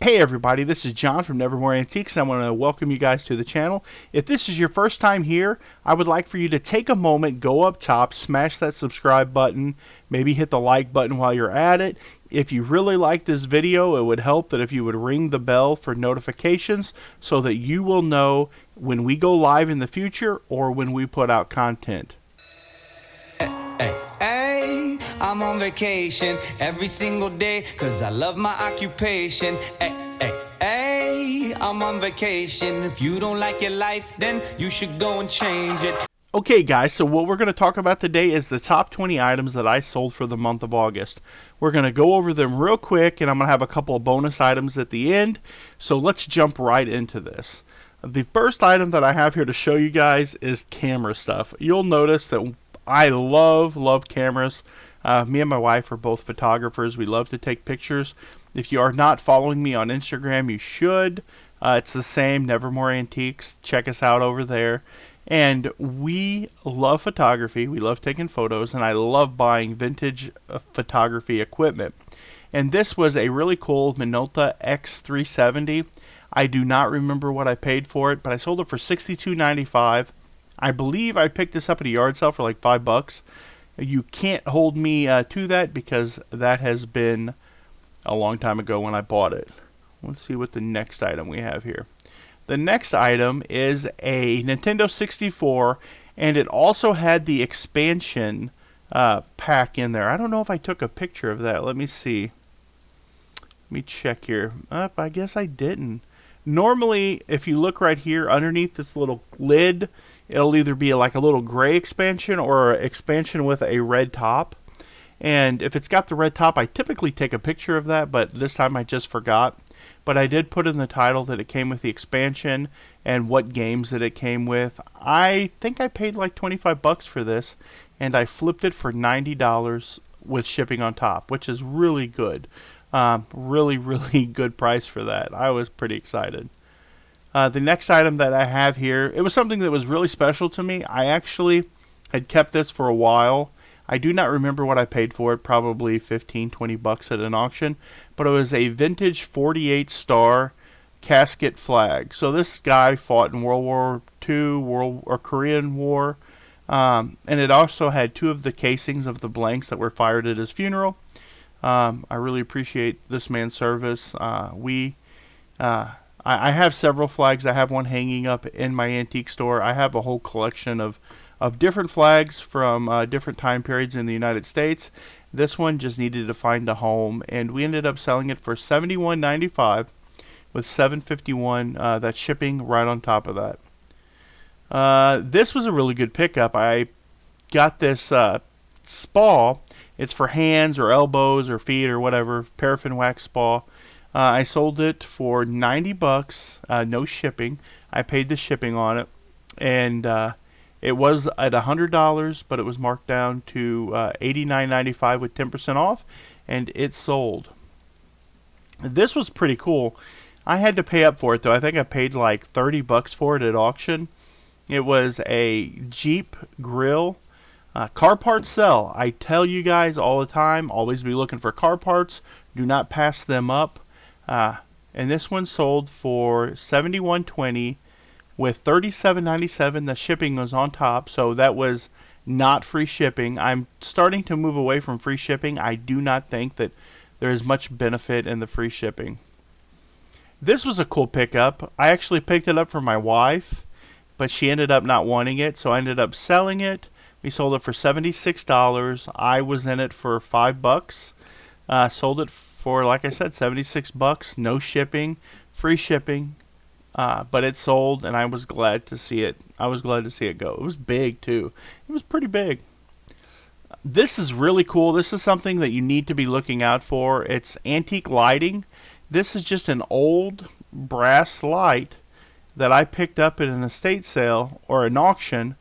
Hey everybody, this is John from Nevermore Antiques, and I want to welcome you guys to the channel. If this is your first time here, I would like for you to take a moment, go up top, smash that subscribe button, maybe hit the like button while you're at it. If you really like this video, it would help that if you would ring the bell for notifications so that you will know when we go live in the future or when we put out content. Hey, I'm on vacation every single day cause I love my occupation. Hey, I'm on vacation. If you don't like your life, then you should go and change it. Okay guys, so what we're going to talk about today is the top 20 items that I sold for the month of August. We're going to go over them real quick, and I'm going to have a couple of bonus items at the end. So let's jump right into this. The first item that I have here to show you guys is camera stuff. You'll notice that I love cameras. Me and my wife are both photographers. We love to take pictures. If you are not following me on Instagram, you should. It's the same, Nevermore Antiques. Check us out over there. And we love photography. We love taking photos, and I love buying vintage photography equipment. And this was a really cool Minolta X370. I do not remember what I paid for it, but I sold it for $62.95. I believe I picked this up at a yard sale for like $5. You can't hold me to that because that has been a long time ago when I bought it. Let's see what the next item we have here. The next item is a Nintendo 64, and it also had the expansion pack in there. I don't know if I took a picture of that. Let me see. Let me check here. I guess I didn't. Normally, if you look right here underneath this little lid, it'll either be like a little gray expansion or an expansion with a red top. And if it's got the red top, I typically take a picture of that, but this time I just forgot. But I did put in the title that it came with the expansion and what games that it came with. I think I paid like $25 for this, and I flipped it for $90 with shipping on top, which is really good. Really good price for that. I was pretty excited. The next item that I have here, it was something that was really special to me. I actually had kept this for a while. I do not remember what I paid for it, probably $15-20 at an auction, but it was a vintage 48 star casket flag. So this guy fought in World War II, Korean War, and it also had two of the casings of the blanks that were fired at his funeral. I really appreciate this man's service. I have several flags. I have one hanging up in my antique store. I have a whole collection of different flags from different time periods in the United States. This one just needed to find a home, and we ended up selling it for $71.95 with $7.51 that shipping right on top of that. This was a really good pickup. I got this spa. It's for hands or elbows or feet or whatever, paraffin wax spa. I sold it for $90, no shipping. I paid the shipping on it, and it was at $100, but it was marked down to $89.95 with 10% off, and it sold. This was pretty cool. I had to pay up for it, though. I think I paid like $30 for it at auction. It was a Jeep grill. Car parts sell. I tell you guys all the time, always be looking for car parts. Do not pass them up. And this one sold for $71.20 with $37.97. The shipping was on top, so that was not free shipping. I'm starting to move away from free shipping. I do not think that there is much benefit in the free shipping. This was a cool pickup. I actually picked it up for my wife, but she ended up not wanting it, so I ended up selling it. We sold it for $76. I was in it for $5. Sold it for, like I said, $76. No shipping, free shipping, but it sold, and I was glad to see it. I was glad to see it go. It was big too. It was pretty big. This is really cool. This is something that you need to be looking out for. It's antique lighting. This is just an old brass light that I picked up at an estate sale or an auction.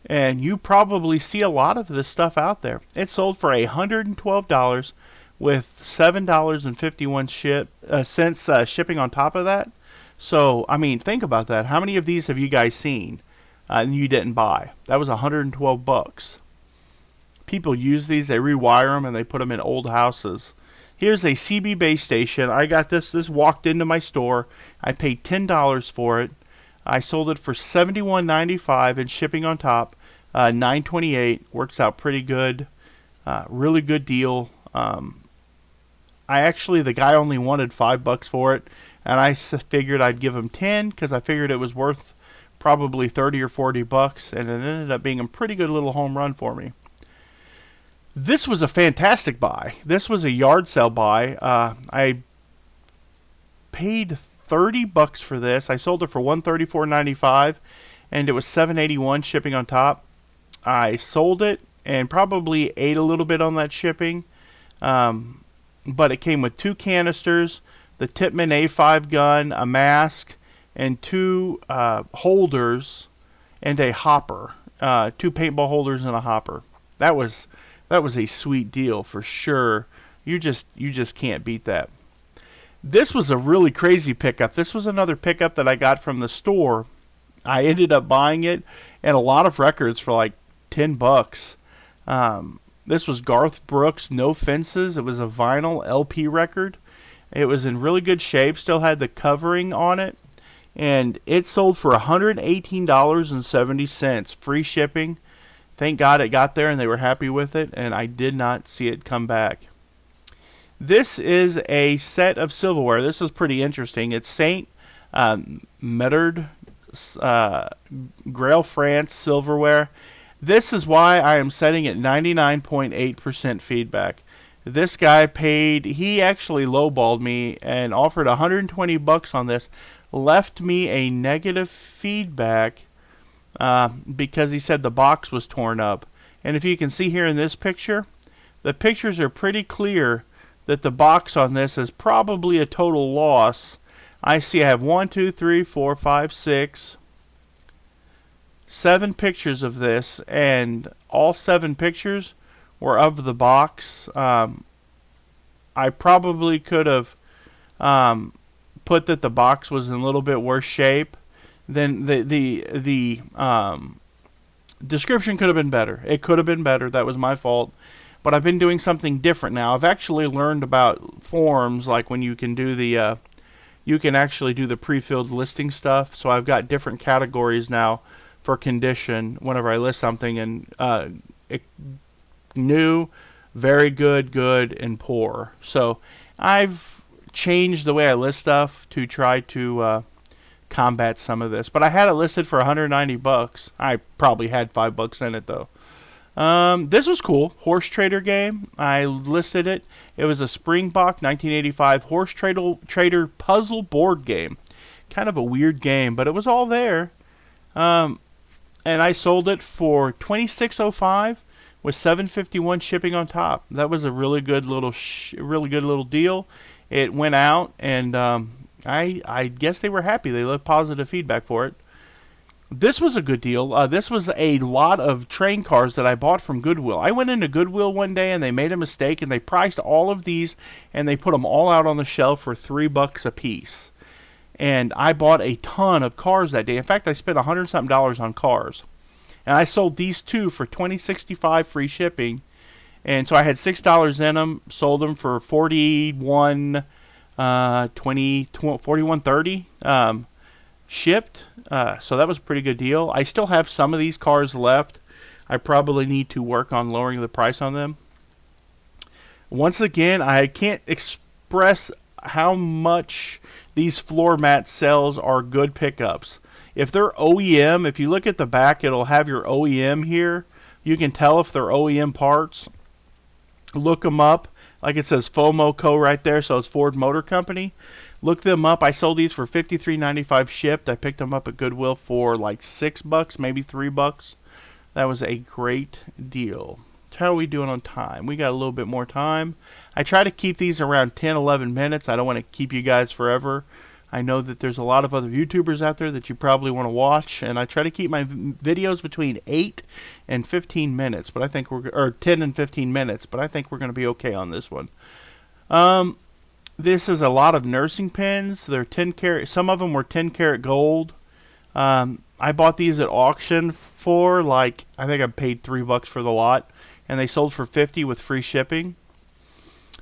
And you probably see a lot of this stuff out there. It sold for $112 with $7.51 shipping on top of that. So, I mean, think about that. How many of these have you guys seen and you didn't buy? That was $112. People use these. They rewire them and they put them in old houses. Here's a CB base station. I got this. This walked into my store. I paid $10 for it. I sold it for $71.95 and shipping on top. $9.28 works out pretty good. Really good deal. The guy only wanted $5 for it, and I figured I'd give him 10 because I figured it was worth probably 30 or 40 bucks, and it ended up being a pretty good little home run for me. This was a fantastic buy. This was a yard sale buy. I paid $30 for this. I sold it for $134.95, and it was $7.81 shipping on top. I sold it and probably ate a little bit on that shipping, but it came with 2 canisters, the Tippmann A5 gun, a mask, and 2 holders and a hopper. 2 paintball holders and a hopper. That was a sweet deal for sure. You just can't beat that. This was a really crazy pickup. This was another pickup that I got from the store. I ended up buying it and a lot of records for like $10. This was Garth Brooks' No Fences. It was a vinyl LP record. It was in really good shape. Still had the covering on it. And it sold for $118.70. Free shipping. Thank God it got there and they were happy with it. And I did not see it come back. This is a set of silverware. This is pretty interesting. It's Saint Medard Grail France silverware. This is why I am setting it 99.8% feedback. This guy he actually lowballed me and offered $120 on this. Left me a negative feedback because he said the box was torn up. And if you can see here in this picture, the pictures are pretty clear that the box on this is probably a total loss. I have 1, 2, 3, 4, 5, 6, 7 pictures of this, and all 7 pictures were of the box. I probably could have put that the box was in a little bit worse shape. Then the description could have been better. It could have been better. That was my fault. But I've been doing something different now. I've actually learned about forums, like when you can do you can actually do the pre-filled listing stuff. So I've got different categories now for condition whenever I list something, and new, very good, good, and poor. So I've changed the way I list stuff to try to combat some of this. But I had it listed for $190. I probably had $5 in it though. This was cool. Horse Trader game. I listed it. It was a Springbok 1985 Horse Trader puzzle board game. Kind of a weird game, but it was all there. And I sold it for $26.05 with $7.51 shipping on top. That was a really good little deal. It went out, and I guess they were happy. They left positive feedback for it. This was a good deal. This was a lot of train cars that I bought from Goodwill. I went into Goodwill one day and they made a mistake and they priced all of these and they put them all out on the shelf for $3 a piece. And I bought a ton of cars that day. In fact, I spent $100-something on cars. And I sold these 2 for $20.65 free shipping. And so I had $6 in them, sold them for $41.30 shipped. So that was a pretty good deal. I still have some of these cars left. I probably need to work on lowering the price on them. Once again, I can't express how much these floor mat sales are good pickups. If they're OEM, if you look at the back, it'll have your OEM here. You can tell if they're OEM parts. Look them up. Like it says FOMO Co. right there, so it's Ford Motor Company. Look them up. I sold these for $53.95 shipped. I picked them up at Goodwill for like $6, maybe $3. That was a great deal. How are we doing on time? We got a little bit more time. I try to keep these around 10, 11 minutes. I don't want to keep you guys forever. I know that there's a lot of other YouTubers out there that you probably want to watch, and I try to keep my videos between 8 and 15 minutes, but I think or 10 and 15 minutes, but I think we're going to be okay on this one. This is a lot of nursing pins. They're 10 karat. Some of them were 10 karat gold. I bought these at auction for I think I paid $3 for the lot, and they sold for $50 with free shipping.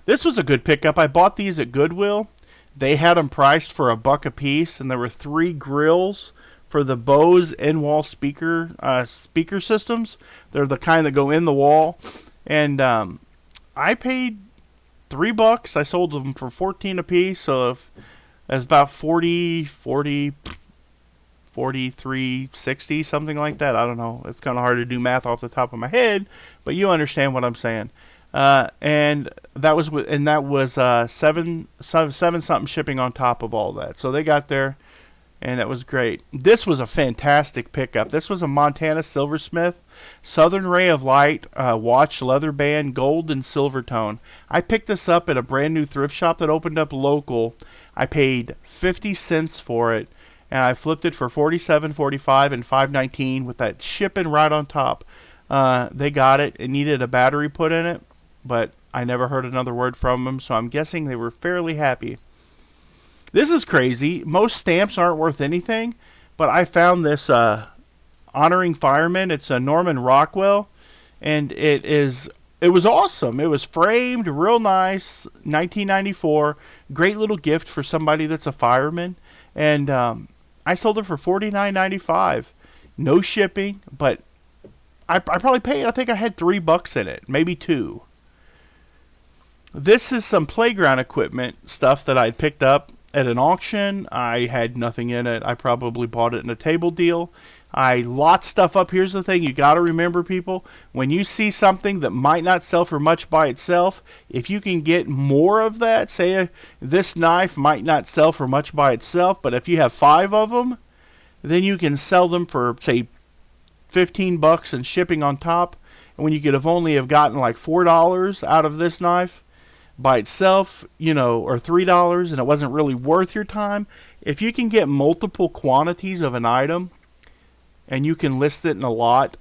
This was a good pickup. I bought these at Goodwill. They had them priced for $1 a piece, and there were 3 grills for the Bose in-wall speaker systems. They're the kind that go in the wall. And I paid $3. I sold them for 14 a piece, so if that's about 43.60, something like that. I don't know. It's kind of hard to do math off the top of my head, but you understand what I'm saying. And that was seven something shipping on top of all that. So they got there, and that was great. This was a fantastic pickup. This was a Montana Silversmith Southern Ray of Light watch leather band, gold and silver tone. I picked this up at a brand new thrift shop that opened up local. I paid 50 cents for it, and I flipped it for $47, $45, and $5.19 with that shipping right on top. They got it. It needed a battery put in it, but I never heard another word from them, so I'm guessing they were fairly happy. This is crazy. Most stamps aren't worth anything, but I found this honoring firemen. It's a Norman Rockwell, and it was awesome. It was framed, real nice, 1994. Great little gift for somebody that's a fireman, and I sold it for $49.95. No shipping, but I probably paid, I think I had $3 in it, maybe 2. This is some playground equipment stuff that I picked up at an auction. I had nothing in it. I probably bought it in a table deal. I lot stuff up. Here's the thing you got to remember, people. When you see something that might not sell for much by itself, if you can get more of that, say this knife might not sell for much by itself, but if you have 5 of them, then you can sell them for, say, $15 and shipping on top. And when you could only have gotten like $4 out of this knife by itself, or $3, and it wasn't really worth your time. If you can get multiple quantities of an item and you can list it in a lot,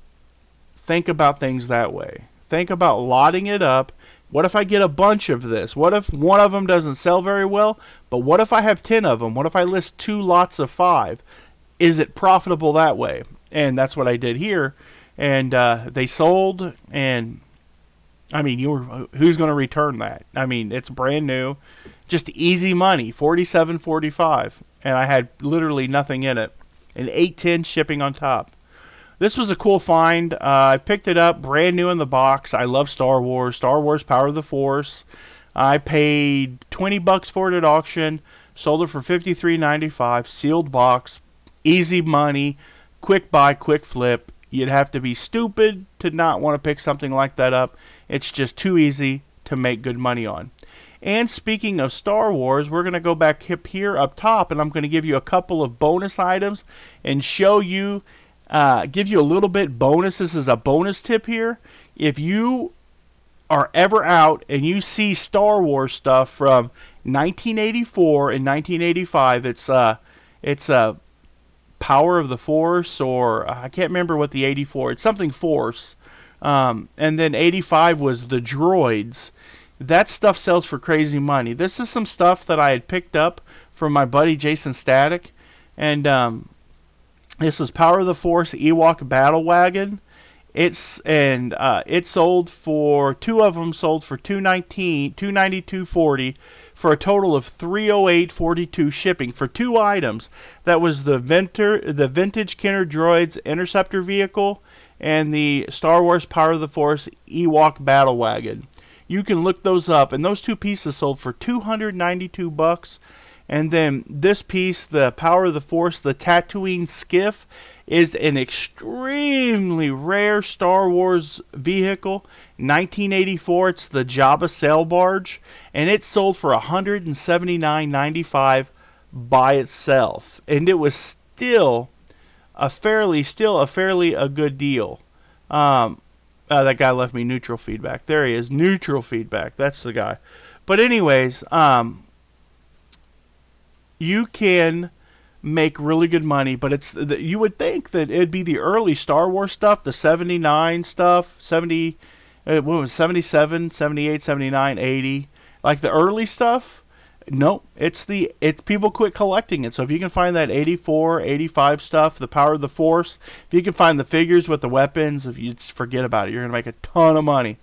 think about things that way. Think about lotting it up. What if I get a bunch of this? What if one of them doesn't sell very well? But what if I have 10 of them? What if I list 2 lots of 5? Is it profitable that way? And that's what I did here. And they sold, and I mean, who's going to return that? I mean, it's brand new, just easy money, $47.45, and I had literally nothing in it, and $8.10 shipping on top. This was a cool find. I picked it up brand new in the box. I love Star Wars Power of the Force. I paid $20 for it at auction, sold it for $53.95, sealed box, easy money, quick buy, quick flip. You'd have to be stupid to not want to pick something like that up. It's just too easy to make good money on. And speaking of Star Wars, we're going to go back here up top, and I'm going to give you a couple of bonus items and show you, give you a little bit bonus. This is a bonus tip here. If you are ever out and you see Star Wars stuff from 1984 and 1985, it's Power of the Force, or I can't remember what the 84. It's something Force. And then 85 was the droids. That stuff sells for crazy money. This is some stuff that I had picked up from my buddy Jason Static. And this is Power of the Force Ewok Battle Wagon. It sold for, 2 of them sold for $292.40 for a total of $308.42 shipping for 2 items. That was the vintage Kenner Droids Interceptor vehicle and the Star Wars Power of the Force Ewok Battle Wagon. You can look those up, and those 2 pieces sold for $292. And then this piece, the Power of the Force, the Tatooine Skiff, is an extremely rare Star Wars vehicle. 1984, it's the Jabba sail barge, and it sold for $179.95 by itself, and it was still a fairly good deal. That guy left me neutral feedback. There he is, neutral feedback. That's the guy. But anyways, you can make really good money, but you would think that it'd be the early Star Wars stuff, the 79 stuff, 77, 78, 79, 80, like the early stuff. No, it's people quit collecting it. So if you can find that 84, 85 stuff, the Power of the Force, if you can find the figures with the weapons, if you just forget about it, you're going to make a ton of money.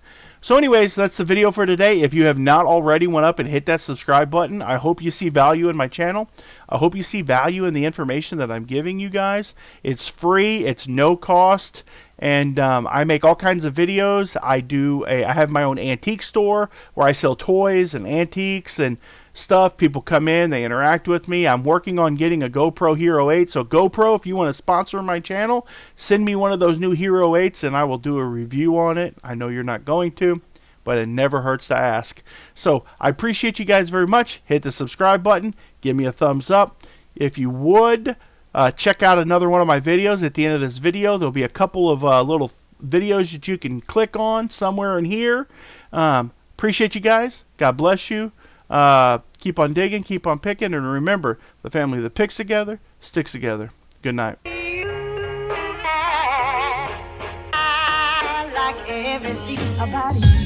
So anyways, that's the video for today. If you have not already went up and hit that subscribe button, I hope you see value in my channel. I hope you see value in the information that I'm giving you guys. It's free. It's no cost. And I make all kinds of videos. I have my own antique store where I sell toys and antiques and stuff. People come in, they interact with me. I'm working on getting a GoPro Hero 8. So GoPro, if you want to sponsor my channel, send me one of those new Hero 8s and I will do a review on it. I know you're not going to, but it never hurts to ask. So I appreciate you guys very much. Hit the subscribe button. Give me a thumbs up. If you would, check out another one of my videos. At the end of this video, there'll be a couple of little videos that you can click on somewhere in here. Appreciate you guys. God bless you. Keep on digging, keep on picking, and remember, the family that picks together sticks together. Good night. I like everything about you.